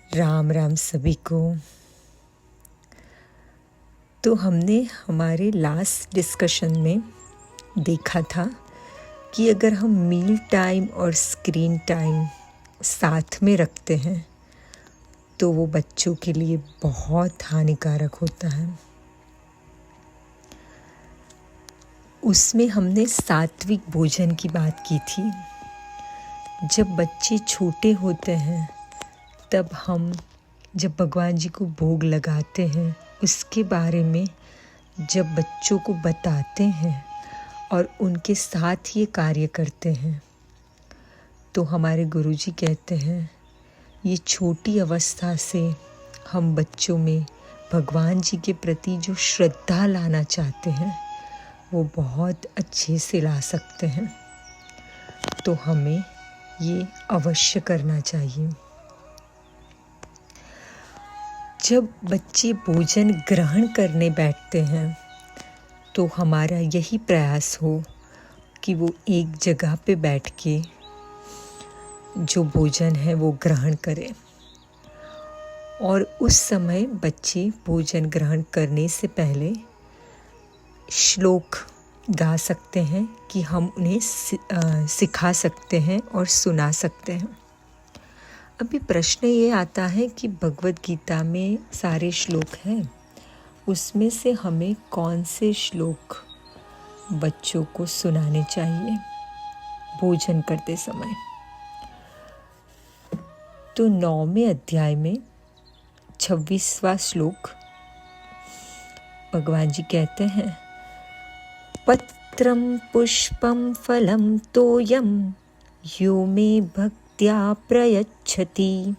राम राम सभी को। तो हमने हमारे लास्ट डिस्कशन में देखा था कि अगर हम मील टाइम और स्क्रीन टाइम साथ में रखते हैं तो वो बच्चों के लिए बहुत हानिकारक होता है। उसमें हमने सात्विक भोजन की बात की थी। जब बच्चे छोटे होते हैं तब हम जब भगवान जी को भोग लगाते हैं उसके बारे में जब बच्चों को बताते हैं और उनके साथ ये कार्य करते हैं तो हमारे गुरुजी कहते हैं ये छोटी अवस्था से हम बच्चों में भगवान जी के प्रति जो श्रद्धा लाना चाहते हैं वो बहुत अच्छे से ला सकते हैं। तो हमें ये अवश्य करना चाहिए। जब बच्चे भोजन ग्रहण करने बैठते हैं तो हमारा यही प्रयास हो कि वो एक जगह पे बैठ के जो भोजन है वो ग्रहण करें। और उस समय बच्चे भोजन ग्रहण करने से पहले श्लोक गा सकते हैं कि हम उन्हें सिखा सकते हैं और सुना सकते हैं। अभी प्रश्न ये आता है कि भगवद गीता में सारे श्लोक हैं, उसमें से हमें कौन से श्लोक बच्चों को सुनाने चाहिए भोजन करते समय। तो 9वें अध्याय में 26वां श्लोक भगवान जी कहते हैं, पत्रम पुष्पम फलम तोयम यो मे भक्त्या प्रयच्छति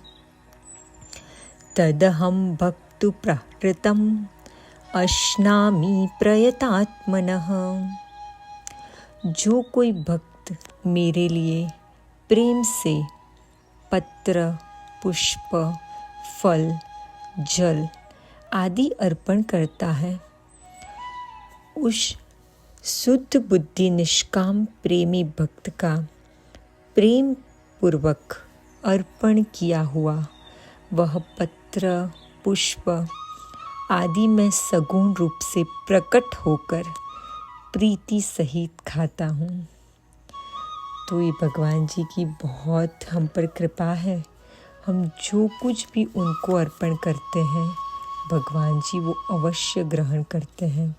तदहं भक्तु प्रहृतम अश्नामि प्रयतात्मनः। जो कोई भक्त मेरे लिए प्रेम से पत्र, पुष्प, फल, जल आदि अर्पण करता है, उस शुद्ध बुद्धि निष्काम प्रेमी भक्त का प्रेम पूर्वक अर्पण किया हुआ वह पत्र, पुष्प आदि मैं सगुण रूप से प्रकट होकर प्रीति सहित खाता हूँ। तो ये भगवान जी की बहुत हम पर कृपा है। हम जो कुछ भी उनको अर्पण करते हैं भगवान जी वो अवश्य ग्रहण करते हैं।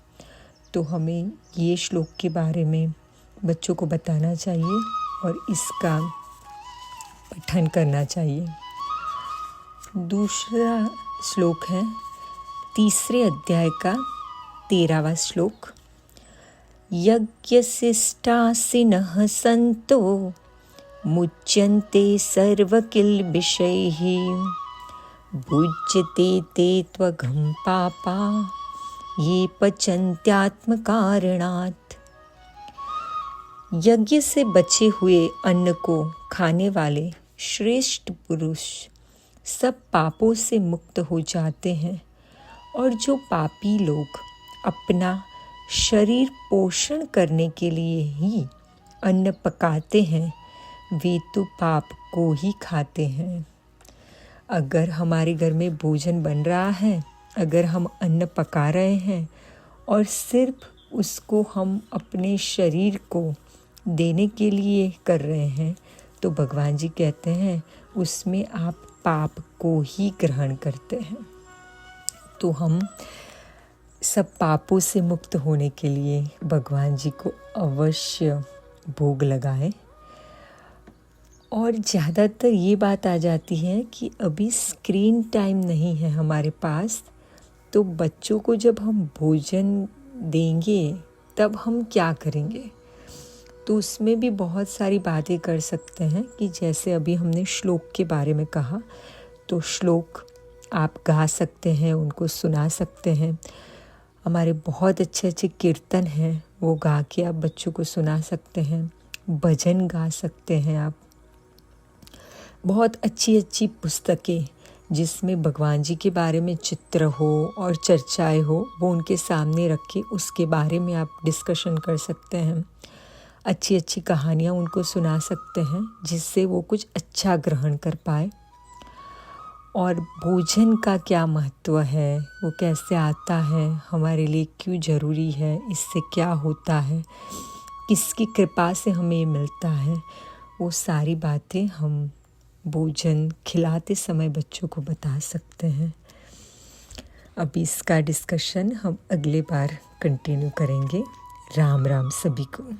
तो हमें ये श्लोक के बारे में बच्चों को बताना चाहिए और इसका पठन करना चाहिए। दूसरा श्लोक है 3 अध्याय का 13वां श्लोक, यज्ञशिष्टासिनः सन्तो मुच्यन्ते सर्वकिल्बिषैः भुज्यते ते त्वघं पापा ये पचन्त्यात्मकारणात्। यज्ञ से बचे हुए अन्न को खाने वाले श्रेष्ठ पुरुष सब पापों से मुक्त हो जाते हैं और जो पापी लोग अपना शरीर पोषण करने के लिए ही अन्न पकाते हैं वे तो पाप को ही खाते हैं। अगर हमारे घर में भोजन बन रहा है, अगर हम अन्न पका रहे हैं और सिर्फ उसको हम अपने शरीर को देने के लिए कर रहे हैं तो भगवान जी कहते हैं उसमें आप पाप को ही ग्रहण करते हैं। तो हम सब पापों से मुक्त होने के लिए भगवान जी को अवश्य भोग लगाएं। और ज़्यादातर ये बात आ जाती है कि अभी स्क्रीन टाइम नहीं है हमारे पास, तो बच्चों को जब हम भोजन देंगे तब हम क्या करेंगे। तो उसमें भी बहुत सारी बातें कर सकते हैं कि जैसे अभी हमने श्लोक के बारे में कहा तो श्लोक आप गा सकते हैं, उनको सुना सकते हैं। हमारे बहुत अच्छे अच्छे कीर्तन हैं वो गा के आप बच्चों को सुना सकते हैं। भजन गा सकते हैं आप। बहुत अच्छी अच्छी पुस्तकें जिसमें भगवान जी के बारे में चित्र हो और चर्चाएं हो वो उनके सामने रख के उसके बारे में आप डिस्कशन कर सकते हैं। अच्छी अच्छी कहानियाँ उनको सुना सकते हैं जिससे वो कुछ अच्छा ग्रहण कर पाए। और भोजन का क्या महत्व है, वो कैसे आता है, हमारे लिए क्यों ज़रूरी है, इससे क्या होता है, किसकी कृपा से हमें मिलता है, वो सारी बातें हम भोजन खिलाते समय बच्चों को बता सकते हैं। अभी इसका डिस्कशन हम अगले बार कंटिन्यू करेंगे। राम राम सभी को।